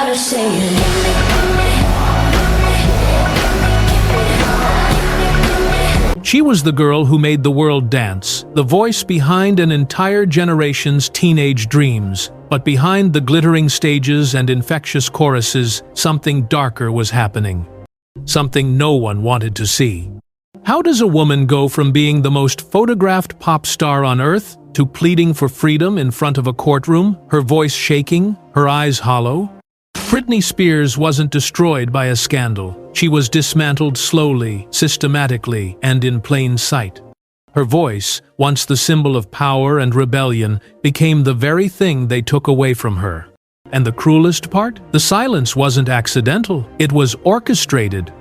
gotta say it. She was the girl who made the world dance, the voice behind an entire generation's teenage dreams. But behind the glittering stages and infectious choruses, something darker was happening. Something no one wanted to see. How does a woman go from being the most photographed pop star on earth to pleading for freedom in front of a courtroom, her voice shaking, her eyes hollow? Britney Spears wasn't destroyed by a scandal. She was dismantled slowly, systematically, and in plain sight. Her voice, once the symbol of power and rebellion, became the very thing they took away from her. And the cruelest part? The silence wasn't accidental. It was orchestrated.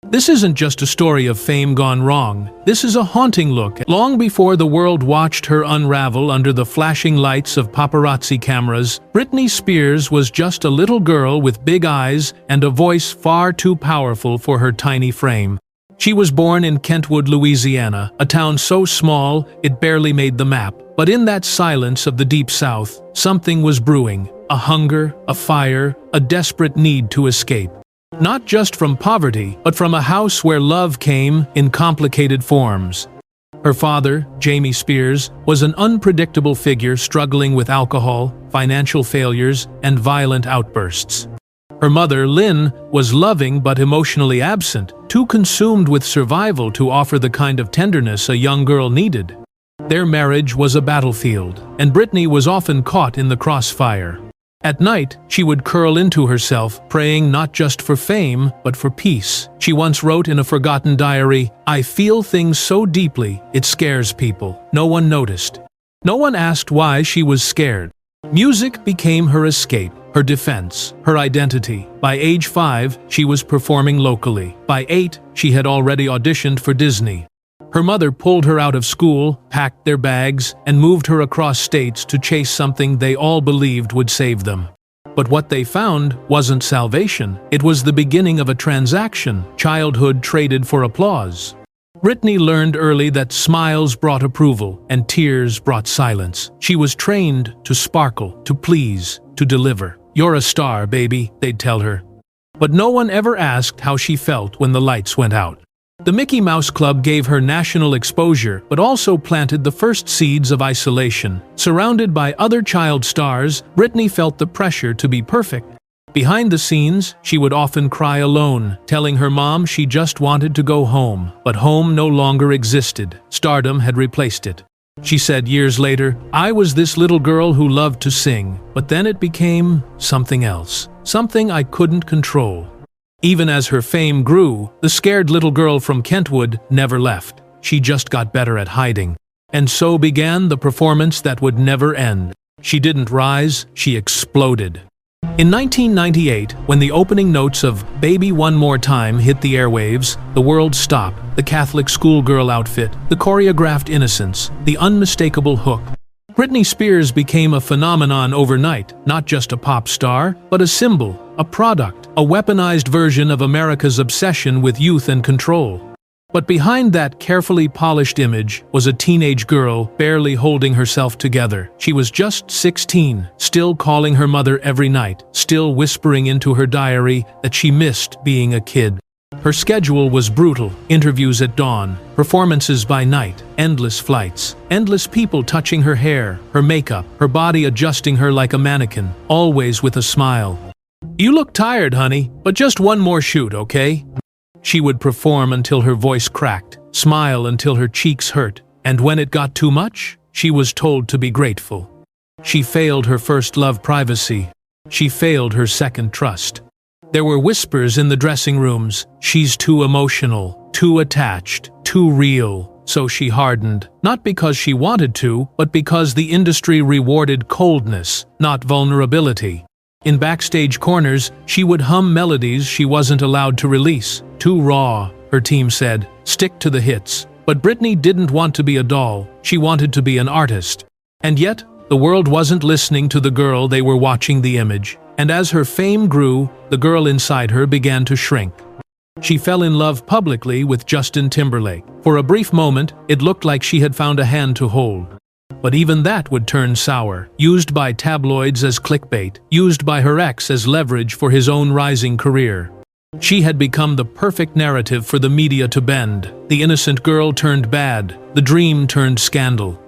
This isn't just a story of fame gone wrong. This is a haunting look. Long before the world watched her unravel under the flashing lights of paparazzi cameras, Britney Spears was just a little girl with big eyes and a voice far too powerful for her tiny frame. She was born in Kentwood, Louisiana, a town so small it barely made the map. But in that silence of the Deep South, something was brewing. A hunger, a fire, a desperate need to escape. Not just from poverty, but from a house where love came in complicated forms. Her father, Jamie Spears, was an unpredictable figure struggling with alcohol, financial failures, and violent outbursts. Her mother, Lynn, was loving but emotionally absent, too consumed with survival to offer the kind of tenderness a young girl needed. Their marriage was a battlefield, and Britney was often caught in the crossfire. At night, she would curl into herself, praying not just for fame, but for peace. She once wrote in a forgotten diary, "I feel things so deeply, it scares people." No one noticed. No one asked why she was scared. Music became her escape, her defense, her identity. By age 5, she was performing locally. By 8, she had already auditioned for Disney. Her mother pulled her out of school, packed their bags, and moved her across states to chase something they all believed would save them. But what they found wasn't salvation. It was the beginning of a transaction, childhood traded for applause. Britney learned early that smiles brought approval, and tears brought silence. She was trained to sparkle, to please, to deliver. "You're a star, baby," they'd tell her. But no one ever asked how she felt when the lights went out. The Mickey Mouse Club gave her national exposure, but also planted the first seeds of isolation. Surrounded by other child stars, Britney felt the pressure to be perfect. Behind the scenes, she would often cry alone, telling her mom she just wanted to go home. But home no longer existed. Stardom had replaced it. She said years later, "I was this little girl who loved to sing, but then it became something else. Something I couldn't control." Even as her fame grew, the scared little girl from Kentwood never left. She just got better at hiding. And so began the performance that would never end. She didn't rise, she exploded. In 1998, when the opening notes of "Baby One More Time" hit the airwaves, the world stopped. The Catholic schoolgirl outfit, the choreographed innocence, the unmistakable hook. Britney Spears became a phenomenon overnight, not just a pop star, but a symbol, a product, a weaponized version of America's obsession with youth and control. But behind that carefully polished image was a teenage girl barely holding herself together. She was just 16, still calling her mother every night, still whispering into her diary that she missed being a kid. Her schedule was brutal: interviews at dawn, performances by night, endless flights, endless people touching her hair, her makeup, her body adjusting her like a mannequin, always with a smile. "You look tired, honey, but just one more shoot, okay?" She would perform until her voice cracked, smile until her cheeks hurt, and when it got too much, she was told to be grateful. She failed her first love privacy. She failed her second trust. There were whispers in the dressing rooms. "She's too emotional, too attached, too real." So she hardened, not because she wanted to, but because the industry rewarded coldness, not vulnerability. In backstage corners, she would hum melodies she wasn't allowed to release. "Too raw," her team said. "Stick to the hits." But Britney didn't want to be a doll. She wanted to be an artist. And yet, the world wasn't listening to the girl, they were watching the image. And as her fame grew, the girl inside her began to shrink. She fell in love publicly with Justin Timberlake. For a brief moment, it looked like she had found a hand to hold. But even that would turn sour, used by tabloids as clickbait, used by her ex as leverage for his own rising career. She had become the perfect narrative for the media to bend. The innocent girl turned bad, the dream turned scandal.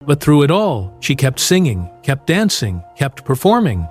But through it all, she kept singing, kept dancing, kept performing.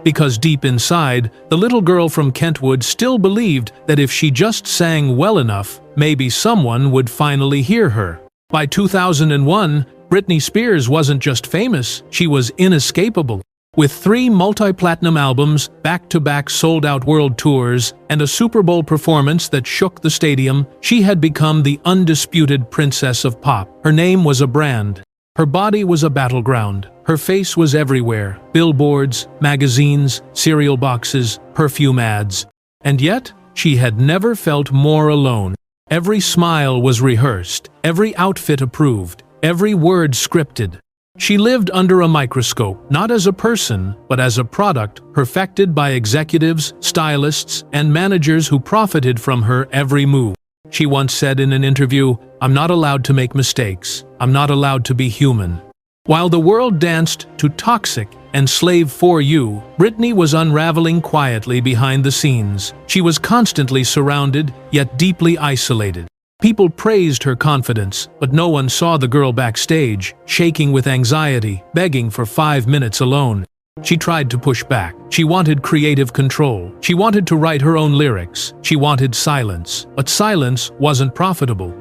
Because deep inside, the little girl from Kentwood still believed that if she just sang well enough, maybe someone would finally hear her. By 2001, Britney Spears wasn't just famous, she was inescapable. With 3 multi-platinum albums, back-to-back sold-out world tours, and a Super Bowl performance that shook the stadium, she had become the undisputed princess of pop. Her name was a brand. Her body was a battleground. Her face was everywhere. Billboards, magazines, cereal boxes, perfume ads. And yet, she had never felt more alone. Every smile was rehearsed, every outfit approved, every word scripted. She lived under a microscope, not as a person, but as a product perfected by executives, stylists, and managers who profited from her every move. She once said in an interview, "I'm not allowed to make mistakes. I'm not allowed to be human." While the world danced to Toxic and Slave for You, Britney was unraveling quietly behind the scenes. She was constantly surrounded, yet deeply isolated. People praised her confidence, but no one saw the girl backstage, shaking with anxiety, begging for 5 minutes alone. She tried to push back. She wanted creative control. She wanted to write her own lyrics. She wanted silence. But silence wasn't profitable.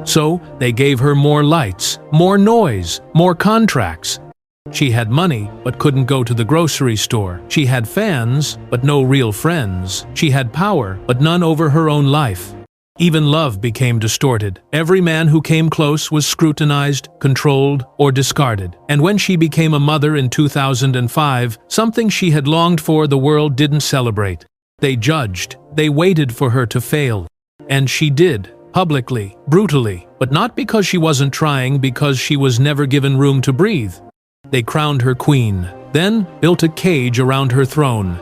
So, they gave her more lights, more noise, more contracts. She had money, but couldn't go to the grocery store. She had fans, but no real friends. She had power, but none over her own life. Even love became distorted. Every man who came close was scrutinized, controlled, or discarded. And when she became a mother in 2005, something she had longed for, the world didn't celebrate. They judged. They waited for her to fail. And she did. Publicly, brutally, but not because she wasn't trying, because she was never given room to breathe. They crowned her queen, then built a cage around her throne.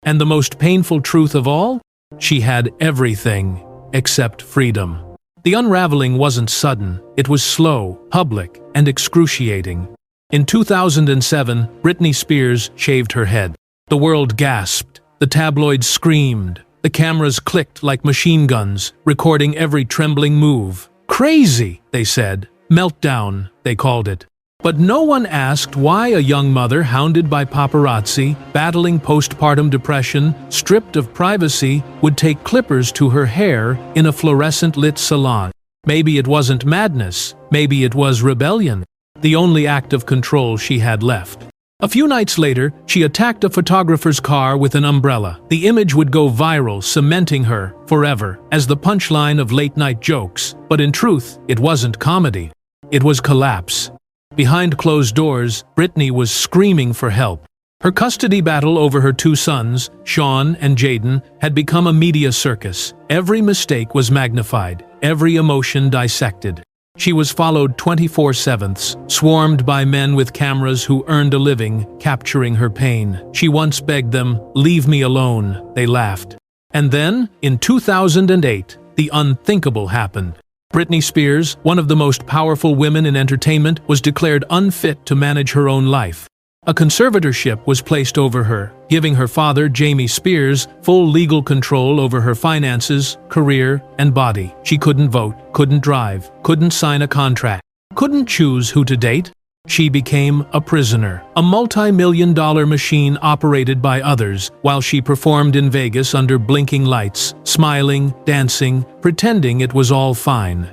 And the most painful truth of all? She had everything except freedom. The unraveling wasn't sudden, it was slow, public, and excruciating. In 2007, Britney Spears shaved her head. The world gasped, the tabloids screamed. The cameras clicked like machine guns, recording every trembling move. Crazy, they said. Meltdown, they called it. But no one asked why a young mother hounded by paparazzi, battling postpartum depression, stripped of privacy, would take clippers to her hair in a fluorescent-lit salon. Maybe it wasn't madness, maybe it was rebellion, the only act of control she had left. A few nights later, she attacked a photographer's car with an umbrella. The image would go viral, cementing her forever as the punchline of late-night jokes. But in truth, it wasn't comedy. It was collapse. Behind closed doors, Britney was screaming for help. Her custody battle over her 2 sons, Sean and Jaden, had become a media circus. Every mistake was magnified, every emotion dissected. She was followed 24/7, swarmed by men with cameras who earned a living capturing her pain. She once begged them, "Leave me alone," they laughed. And then, in 2008, the unthinkable happened. Britney Spears, one of the most powerful women in entertainment, was declared unfit to manage her own life. A conservatorship was placed over her, giving her father, Jamie Spears, full legal control over her finances, career, and body. She couldn't vote, couldn't drive, couldn't sign a contract, couldn't choose who to date. She became a prisoner, a multi-million-dollar machine operated by others, while she performed in Vegas under blinking lights, smiling, dancing, pretending it was all fine.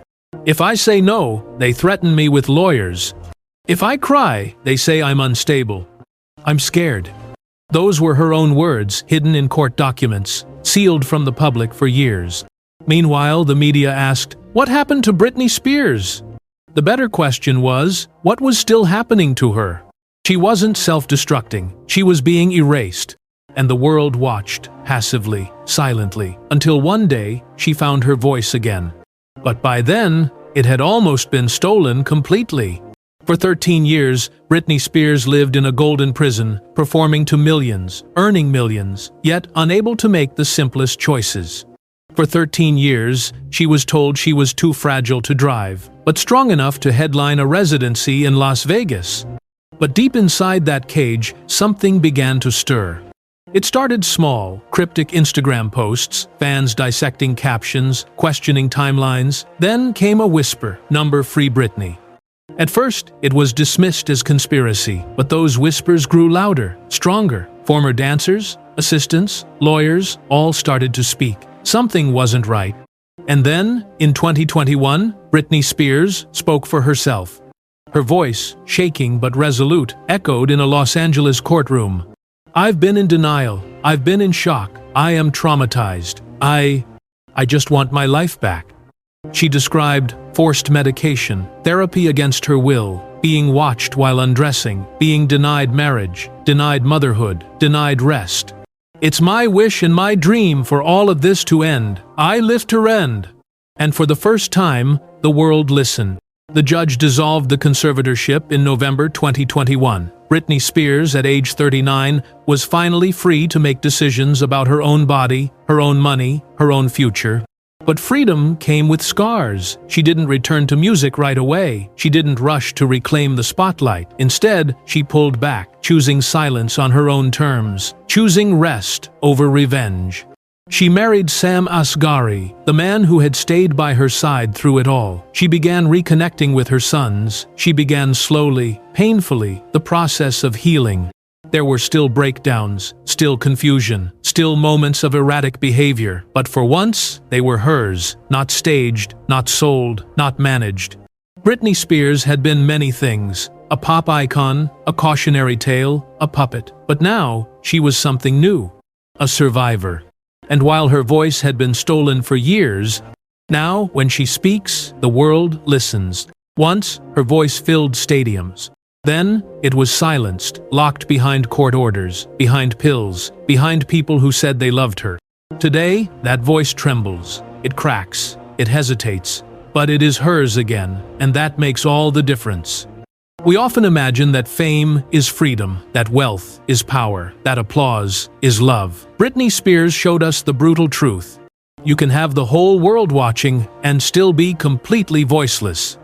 If I say no, they threaten me with lawyers. If I cry, they say I'm unstable. I'm scared. Those were her own words, hidden in court documents, sealed from the public for years. Meanwhile, the media asked, "What happened to Britney Spears?" The better question was, what was still happening to her? She wasn't self-destructing, she was being erased. And the world watched, passively, silently, until one day she found her voice again. But by then, it had almost been stolen completely. For 13 years, Britney Spears lived in a golden prison, performing to millions, earning millions, yet unable to make the simplest choices. For 13 years, she was told she was too fragile to drive, but strong enough to headline a residency in Las Vegas. But deep inside that cage, something began to stir. It started small, cryptic Instagram posts, fans dissecting captions, questioning timelines. Then came a whisper, "Number Free Britney." At first, it was dismissed as conspiracy, but those whispers grew louder, stronger. Former dancers, assistants, lawyers, all started to speak. Something wasn't right. And then, in 2021, Britney Spears spoke for herself. Her voice, shaking but resolute, echoed in a Los Angeles courtroom. "I've been in denial. I've been in shock. I am traumatized. I just want my life back." She described forced medication, therapy against her will, being watched while undressing, being denied marriage, denied motherhood, denied rest. "It's my wish and my dream for all of this to end. I live to end." And for the first time, the world listened. The judge dissolved the conservatorship in November 2021. Britney Spears, at age 39, was finally free to make decisions about her own body, her own money, her own future. But freedom came with scars. She didn't return to music right away. She didn't rush to reclaim the spotlight. Instead, she pulled back, choosing silence on her own terms, choosing rest over revenge. She married Sam Asghari, the man who had stayed by her side through it all. She began reconnecting with her sons. She began slowly, painfully, the process of healing. There were still breakdowns, still confusion, still moments of erratic behavior, but for once, they were hers, not staged, not sold, not managed. Britney Spears had been many things: a pop icon, a cautionary tale, a puppet. But now, she was something new, a survivor. And while her voice had been stolen for years, now, when she speaks, the world listens. Once, her voice filled stadiums. Then, it was silenced, locked behind court orders, behind pills, behind people who said they loved her. Today, that voice trembles. It cracks. It hesitates. But it is hers again, and that makes all the difference. We often imagine that fame is freedom, that wealth is power, that applause is love. Britney Spears showed us the brutal truth. You can have the whole world watching and still be completely voiceless.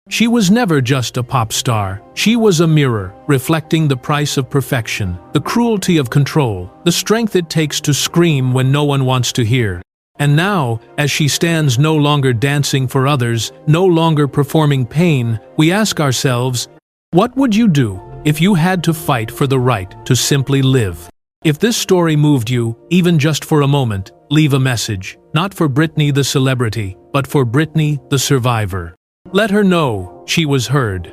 She was never just a pop star. She was a mirror, reflecting the price of perfection, the cruelty of control, the strength it takes to scream when no one wants to hear. And now, as she stands no longer dancing for others, no longer performing pain, we ask ourselves, what would you do if you had to fight for the right to simply live? If this story moved you, even just for a moment, leave a message, not for Britney the celebrity, but for Britney the survivor. Let her know she was heard.